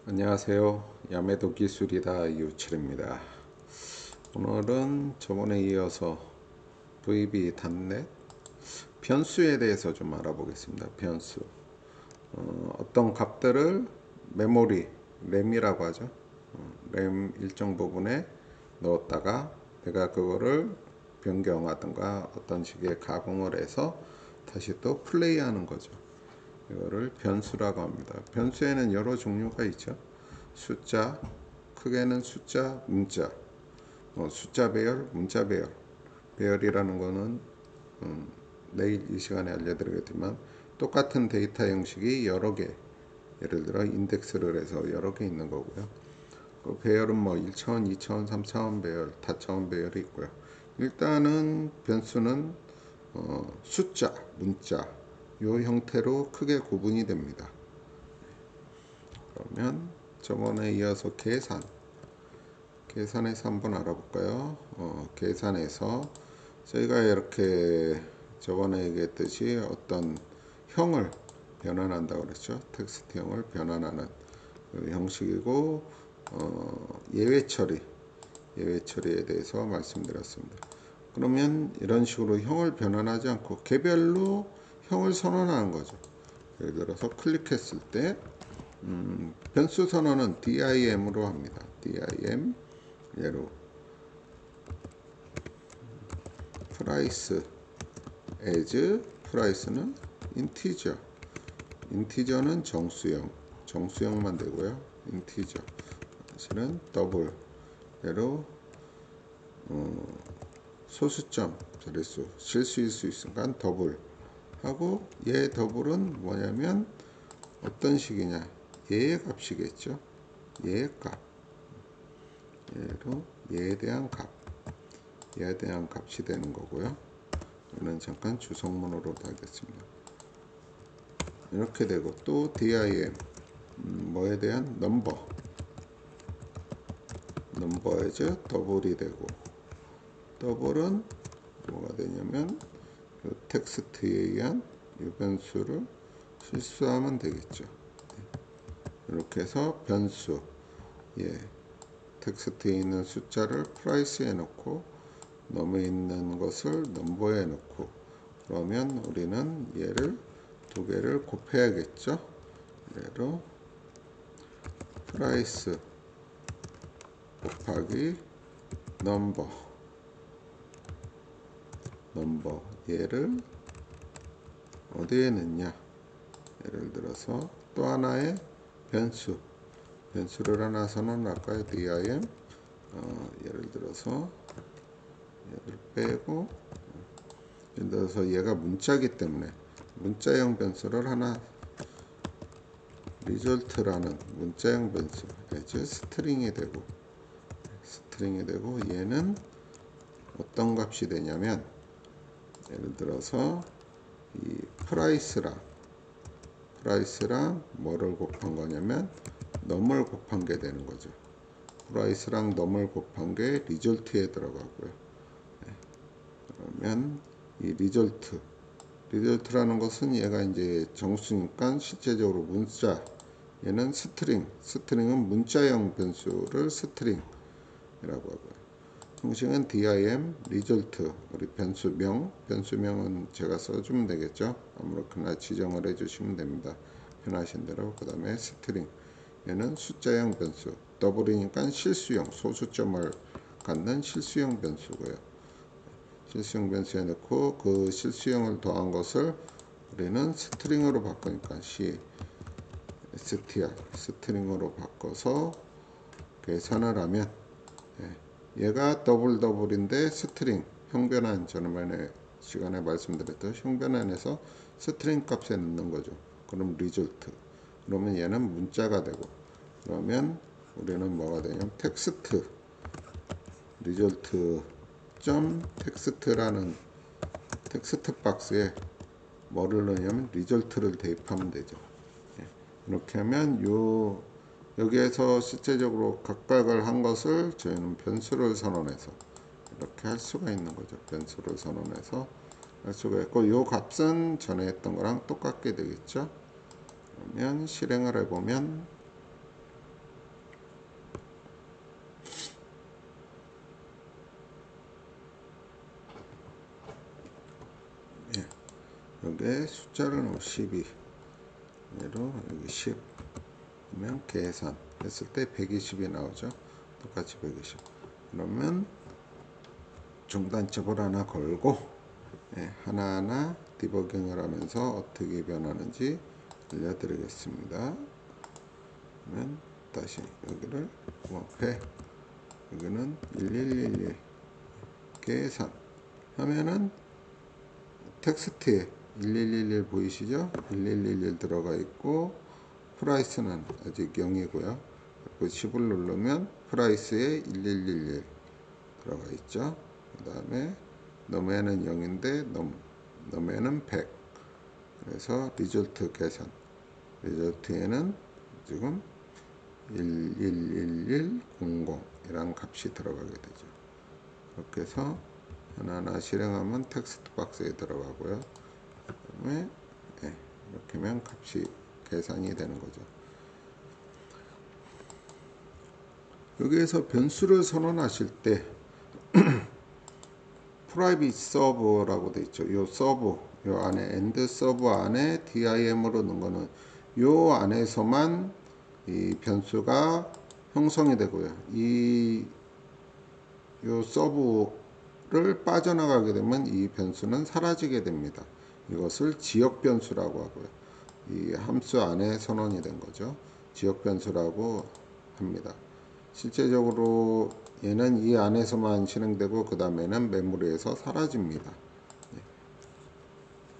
안녕하세요. 야매도 기술이다 이우철입니다. 오늘은 저번에 이어서 VB.net 변수에 대해서 좀 알아보겠습니다. 변수. 어떤 값들을 메모리, 램이라고 하죠. 램 일정 부분에 넣었다가 내가 그거를 변경하든가 어떤 식의 가공을 해서 다시 또 플레이하는 거죠. 이거를 변수라고 합니다. 변수에는 여러 종류가 있죠. 숫자, 크게는 숫자, 문자, 숫자 배열, 문자 배열. 배열이라는 거는 내일 이 시간에 알려드리겠지만 똑같은 데이터 형식이 여러 개, 예를 들어 인덱스를 해서 여러 개 있는 거고요. 그 배열은 뭐 1차원, 2차원, 3차원 배열, 다차원 배열이 있고요. 일단은 변수는 숫자, 문자 요 형태로 크게 구분이 됩니다. 그러면 저번에 이어서 계산에서 한번 알아볼까요? 계산에서 저희가 이렇게 저번에 얘기했듯이 어떤 형을 변환한다고 그랬죠. 텍스트형을 변환하는 그 형식이고 예외 처리에 대해서 말씀드렸습니다. 그러면 이런 식으로 형을 변환하지 않고 개별로 형을 선언하는 거죠. 예를 들어서 클릭했을 때 변수 선언은 dim으로 합니다. dim 예로 price as price는 인티저는 정수형만 되고요. 인티저 사실은 더블 예로 소수점 자릿수 실수일 수 있으니까 더블 하고 얘 더블은 뭐냐면 어떤 식이냐 얘의 값이겠죠. 얘의 값 얘로 얘에 대한 값이 되는 거고요. 이는 잠깐 주성문으로 하겠습니다. 이렇게 되고 또 dim 뭐에 대한 넘버에서 더블이 되고 더블은 뭐가 되냐면 텍스트에 의한 이 변수를 실수하면 되겠죠. 이렇게 해서 변수 텍스트에 있는 숫자를 프라이스에 넣고 넘에 있는 것을 넘버에 넣고 그러면 우리는 얘를 두 개를 곱해야겠죠. 얘로 프라이스 곱하기 넘버 얘를 어디에 넣냐. 예를 들어서 또 하나의 변수를 하나 선언할까요. dim 예를 들어서 얘를 빼고 예를 들어서 얘가 문자기 때문에 문자형 변수를 하나 result라는 문자형 변수 스트링이 되고 얘는 어떤 값이 되냐면 예를 들어서 이 프라이스랑 뭐를 곱한 거냐면 넘을 곱한 게 되는 거죠. 프라이스랑 넘을 곱한 게 리졸트에 들어가고요. 그러면 이 리졸트라는 것은 얘가 이제 정수니까 실제적으로 문자 얘는 스트링은 문자형 변수를 스트링이라고 하고요. 형식은 dim result 우리 변수명은 제가 써주면 되겠죠. 아무렇게나 지정을 해주시면 됩니다. 편하신 대로. 그 다음에 스트링 얘는 숫자형 변수 더블이니까 실수형 소수점을 갖는 실수형 변수고요. 실수형 변수에 넣고 그 실수형을 더한 것을 우리는 스트링으로 바꾸니까 스트링으로 바꿔서 계산을 하면 얘가 더블인데 스트링 형변환 저번에 시간에 말씀드렸던 형변환에서 스트링 값에 넣는 거죠. 그럼 리졸트 그러면 얘는 문자가 되고 그러면 우리는 뭐가 되냐면 텍스트 리졸트 점 텍스트라는 텍스트 박스에 뭐를 넣냐면 리졸트를 대입하면 되죠. 이렇게 하면 여기에서 실제적으로 각각을 한 것을 저희는 변수를 선언해서 이렇게 할 수가 있는 거죠. 변수를 선언해서 할 수가 있고 이 값은 전에 했던 거랑 똑같게 되겠죠. 그러면 실행을 해보면 여기에 숫자를 넣으면 12 얘로 여기 10 그러면 계산 했을 때 120이 나오죠. 똑같이 120 그러면 중단점을 하나 걸고 하나하나 디버깅을 하면서 어떻게 변하는지 알려드리겠습니다. 그러면 다시 여기를 홈업해 여기는 1111 계산 하면은 텍스트에 1111 보이시죠? 1111 들어가 있고 프라이스는 아직 0이고요. F10을 누르면 프라이스에 1111 들어가 있죠. 그 다음에 넘에는 0인데 넘에는 100 그래서 리졸트 계산 리졸트에는 지금 111100 이란 값이 들어가게 되죠. 그렇게 해서 하나하나 실행하면 텍스트 박스에 들어가고요. 그다음에 이렇게 하면 값이 계산이 되는 거죠. 여기에서 변수를 선언하실 때 프라이빗 서브라고 되어 있죠. 요 서브 요 안에 엔드 서브 안에 dim으로 넣은 거는 요 안에서만 이 변수가 형성이 되고요. 요 서브를 빠져나가게 되면 이 변수는 사라지게 됩니다. 이것을 지역 변수라고 하고요. 이 함수 안에 선언이 된 거죠. 지역 변수라고 합니다. 실제적으로 얘는 이 안에서만 실행되고 그 다음에는 메모리에서 사라집니다.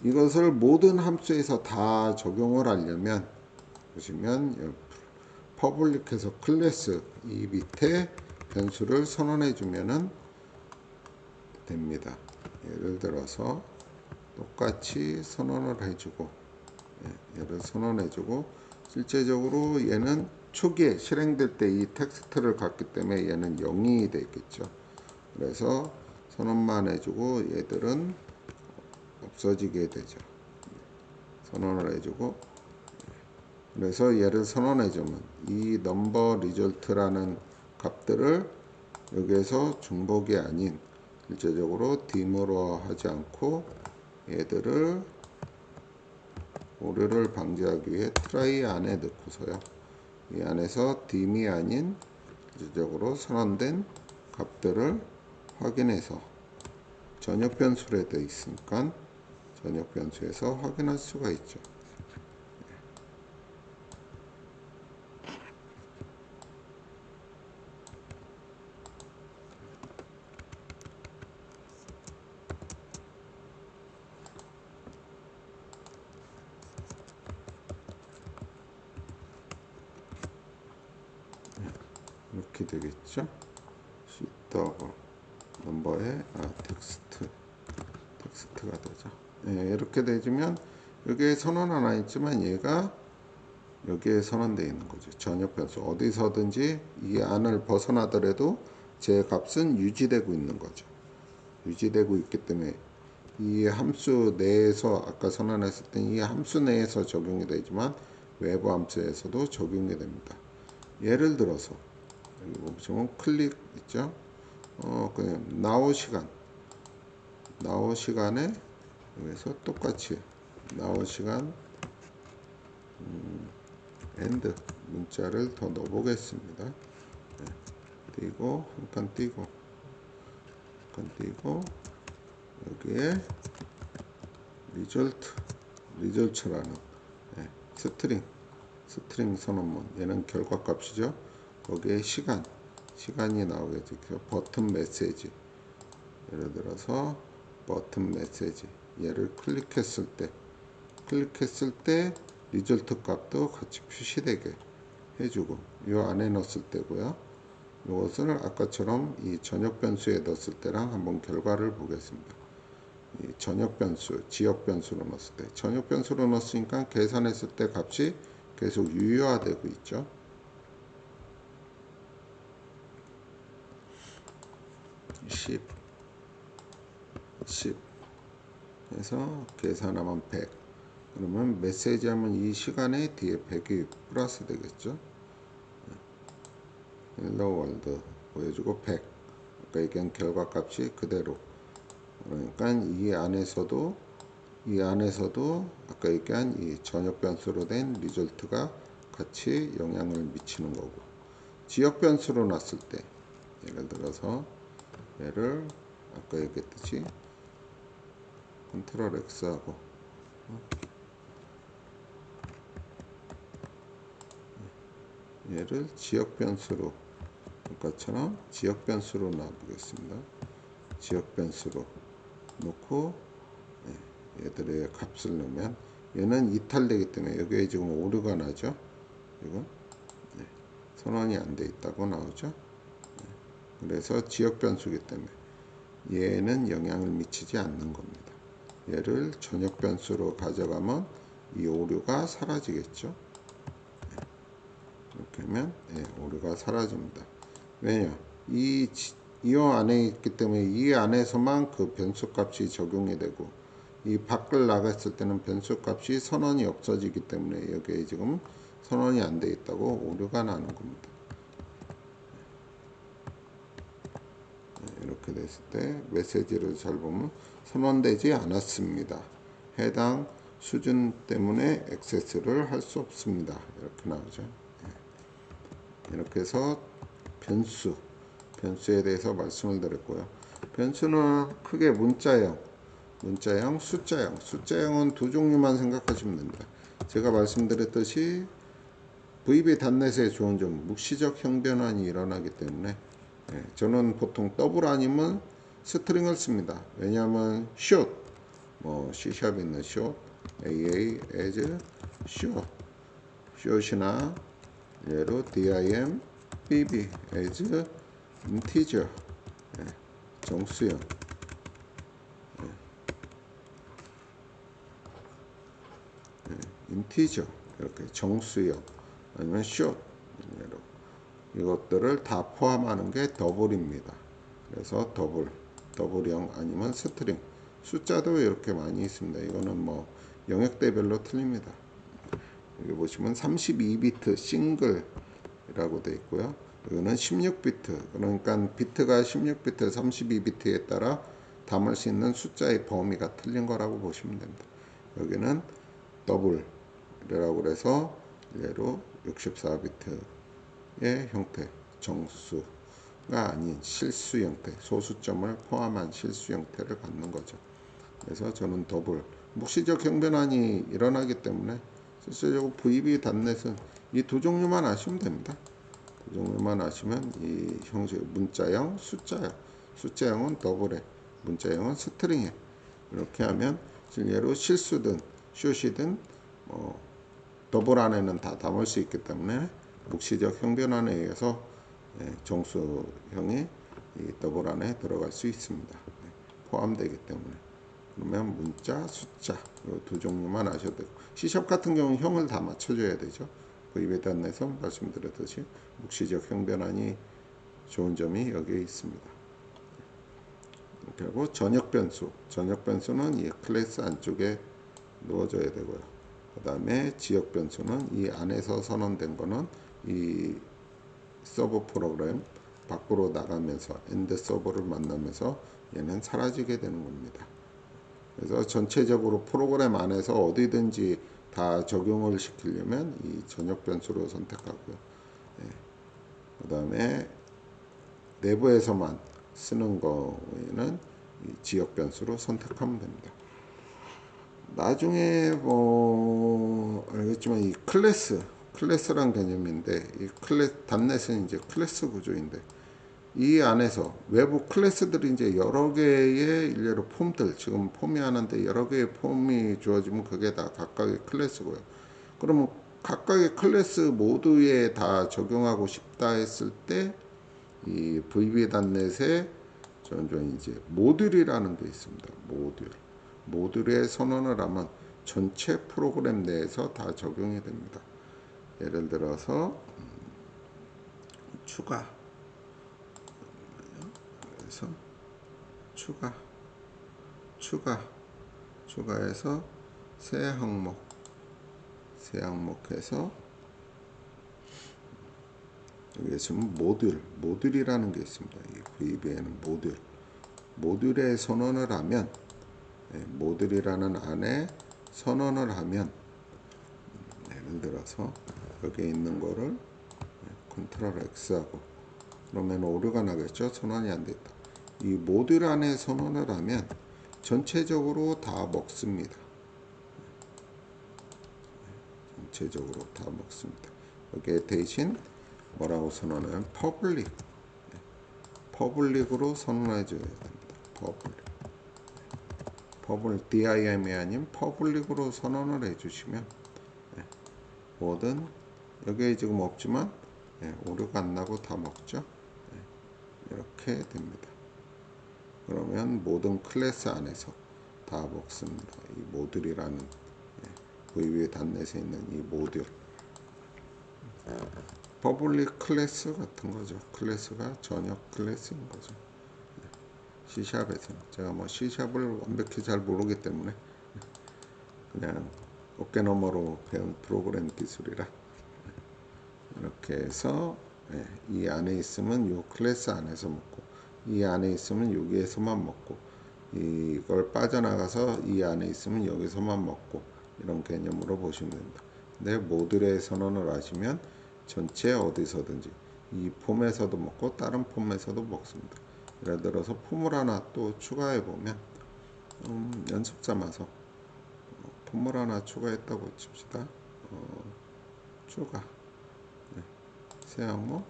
이것을 모든 함수에서 다 적용을 하려면 보시면 퍼블릭해서 클래스 이 밑에 변수를 선언해 주면은 됩니다. 예를 들어서 똑같이 선언을 해주고 얘를 선언해주고 실제적으로 얘는 초기에 실행될 때 이 텍스트를 갖기 때문에 얘는 0이 되겠죠. 그래서 선언만 해주고 얘들은 없어지게 되죠. 선언을 해주고 그래서 얘를 선언해주면 이 넘버 리졸트라는 값들을 여기에서 중복이 아닌 실제적으로 dim으로 하지 않고 얘들을 오류를 방지하기 위해 try 안에 넣고서요. 이 안에서 dim이 아닌 실질적으로 선언된 값들을 확인해서 전역 변수로 되어 있으니까 전역 변수에서 확인할 수가 있죠. 이렇게 되겠죠. C 더블 넘버에 텍스트가 되죠. 이렇게 되면 여기에 선언 하나 있지만 얘가 여기에 선언되어 있는 거죠. 전역 변수 어디서든지 이 안을 벗어나더라도 제 값은 유지되고 있는 거죠. 유지되고 있기 때문에 이 함수 내에서 아까 선언했을 때 이 함수 내에서 적용이 되지만 외부 함수에서도 적용이 됩니다. 예를 들어서 여기 보시면 클릭 있죠. 그냥 now 시간에 여기서 똑같이 now 시간 and 문자를 더 넣어 보겠습니다. 띄고 한 칸 띄고 여기에 리졸트라는 스트링 선언문 얘는 결과값이죠. 거기에 시간이 나오겠죠. 버튼 메시지 예를 들어서 버튼 메시지 얘를 클릭했을 때 리졸트 값도 같이 표시되게 해주고 요 안에 넣었을 때고요. 이것을 아까처럼 이 전역 변수에 넣었을 때랑 한번 결과를 보겠습니다. 이 전역 변수, 지역 변수로 넣었을 때 전역 변수로 넣었으니까 계산했을 때 값이 계속 유효화되고 있죠. 10 해서 계산하면 100 그러면 메시지 하면 이 시간에 뒤에 100이 플러스 되겠죠. 헬로 월드 보여주고 100 아까 얘기한 결과값이 그대로 그러니까 이 안에서도 이 안에서도 아까 얘기한 이 전역 변수로 된 리졸트가 같이 영향을 미치는 거고, 지역 변수로 놨을 때 예를 들어서 얘를 아까 얘기했듯이 컨트롤 X하고 얘를 지역 변수로 아까처럼 지역 변수로 놔보겠습니다. 지역 변수로 놓고 얘들의 값을 넣으면 얘는 이탈되기 때문에 여기에 지금 오류가 나죠. 이거 선언이 안 돼 있다고 나오죠. 그래서 지역 변수이기 때문에 얘는 영향을 미치지 않는 겁니다. 얘를 전역 변수로 가져가면 이 오류가 사라지겠죠. 이렇게 하면 오류가 사라집니다. 왜냐? 이 안에 있기 때문에 이 안에서만 그 변수 값이 적용이 되고, 이 밖을 나갔을 때는 변수 값이 선언이 없어지기 때문에 여기에 지금 선언이 안 돼 있다고 오류가 나는 겁니다. 이렇게 됐을 때 메시지를 잘 보면 선언되지 않았습니다. 해당 수준 때문에 액세스를 할 수 없습니다. 이렇게 나오죠. 이렇게 해서 변수에 대해서 말씀을 드렸고요. 변수는 크게 문자형, 숫자형은 두 종류만 생각하시면 됩니다. 제가 말씀드렸듯이 VB.NET의 좋은 점, 묵시적 형변환이 일어나기 때문에 저는 보통 더블 아니면 스트링을 씁니다. 왜냐하면 short, C# 있는 short, AA, as, short이나 예로 dim, bb, as, integer, 정수형, integer 이렇게 정수형 아니면 short 이것들을 다 포함하는 게 더블입니다. 그래서 더블형 아니면 스트링, 숫자도 이렇게 많이 있습니다. 이거는 영역대별로 틀립니다. 여기 보시면 32비트 싱글이라고 되어 있고요. 이거는 16비트, 그러니까 비트가 16비트, 32비트에 따라 담을 수 있는 숫자의 범위가 틀린 거라고 보시면 됩니다. 여기는 더블이라고 해서 예로 64비트의 형태, 정수가 아닌 실수 형태, 소수점을 포함한 실수 형태를 갖는 거죠. 그래서 저는 더블, 묵시적 형변환이 일어나기 때문에 실제적으로 VB.NET은 이 두 종류만 아시면 됩니다. 두 종류만 아시면 이 형식 문자형, 숫자형은 더블에, 문자형은 스트링에 이렇게 하면 예로 실수든 숏이든 더블 안에는 다 담을 수 있기 때문에 묵시적 형변환에 의해서 정수형이 이 더블 안에 들어갈 수 있습니다. 포함되기 때문에. 그러면 문자, 숫자 이 두 종류만 아셔도 되고, C# 같은 경우는 형을 다 맞춰줘야 되죠. VB.NET에서 말씀드렸듯이 묵시적 형변환이 좋은 점이 여기에 있습니다. 그리고 전역 변수는 이 클래스 안쪽에 넣어줘야 되고요. 그 다음에 지역 변수는 이 안에서 선언된 거는 이 서버 프로그램 밖으로 나가면서 엔드 서버를 만나면서 얘는 사라지게 되는 겁니다. 그래서 전체적으로 프로그램 안에서 어디든지 다 적용을 시키려면 이 전역 변수로 선택하고요. 그 다음에 내부에서만 쓰는 거에는 이 지역 변수로 선택하면 됩니다. 나중에 알겠지만 이 클래스란 개념인데, 이 .NET은 이제 클래스 구조인데, 이 안에서 외부 클래스들이 이제 여러 개의 일례로 폼들, 지금 폼이 하나인데 여러 개의 폼이 주어지면 그게 다 각각의 클래스고요. 그러면 각각의 클래스 모두에 다 적용하고 싶다 했을 때 이 VB.NET에 저는 이제 모듈이라는 게 있습니다. 모듈에 선언을 하면 전체 프로그램 내에서 다 적용이 됩니다. 예를 들어서 그래서 추가해서 새 항목해서 여기 있으면 모듈이라는 게 있습니다. 이 VB에는 모듈에 선언을 하면 모듈이라는 안에 선언을 하면 예를 들어서 여기에 있는 거를 컨트롤 X하고 그러면 오류가 나겠죠. 선언이 안 됐다. 이 모듈 안에 선언을 하면 전체적으로 다 먹습니다. 전체적으로 다 먹습니다. 여기에 대신 뭐라고 선언하면 퍼블릭으로 선언해 줘야 됩니다. 퍼블릭 DIM이 아닌 퍼블릭으로 선언을 해 주시면 뭐든 여기에 지금 없지만 오류가 안 나고 다 먹죠. 이렇게 됩니다. 그러면 모든 클래스 안에서 다 먹습니다. 이 모듈이라는 VB 단넷에 있는 이 모듈 퍼블릭 클래스 같은 거죠. 클래스가 전역 클래스인 거죠. C샵에서는 제가 뭐 C샵을 완벽히 잘 모르기 때문에 그냥 어깨너머로 배운 프로그램 기술이라 이렇게 해서 이 안에 있으면 이 클래스 안에서 먹고 이 안에 있으면 여기에서만 먹고 이걸 빠져나가서 이 안에 있으면 여기서만 먹고 이런 개념으로 보시면 됩니다. 근데 모듈의 선언을 하시면 전체 어디서든지 이 폼에서도 먹고 다른 폼에서도 먹습니다. 예를 들어서 폼을 하나 또 추가해 보면 연습 삼아서 폼을 하나 추가했다고 칩시다. 추가 새 항목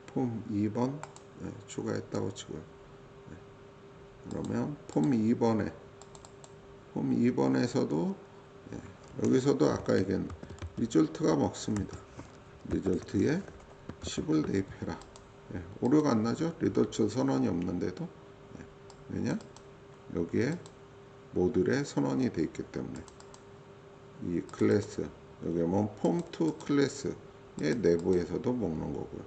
폼 2번 추가했다고 치고요. 그러면 폼 2번에서도 여기서도 아까 얘기한 리졸트가 먹습니다. 리졸트에 10을 대입해라. 오류가 안 나죠? 리졸트 선언이 없는데도 왜냐? 여기에 모듈에 선언이 되어 있기 때문에 이 클래스 여기 보면 폼2 클래스의 내부에서도 먹는 거고요.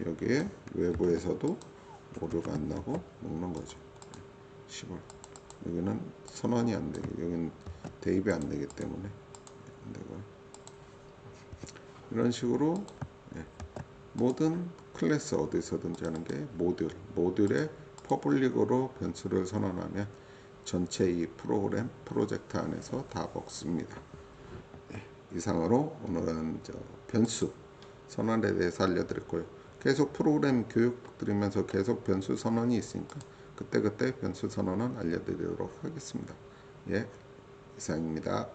여기에 외부에서도 오류가 안 나고 먹는 거죠. 10월 여기는 선언이 안 되고 여기는 대입이 안 되기 때문에 안 되고요. 이런 식으로 모든 클래스 어디서든지 하는 게 모듈의 퍼블릭으로 변수를 선언하면 전체 이 프로그램 프로젝트 안에서 다 먹습니다. 이상으로 오늘은 변수 선언에 대해서 알려드렸고요. 계속 프로그램 교육 드리면서 계속 변수 선언이 있으니까 그때그때 변수 선언은 알려드리도록 하겠습니다. 이상입니다.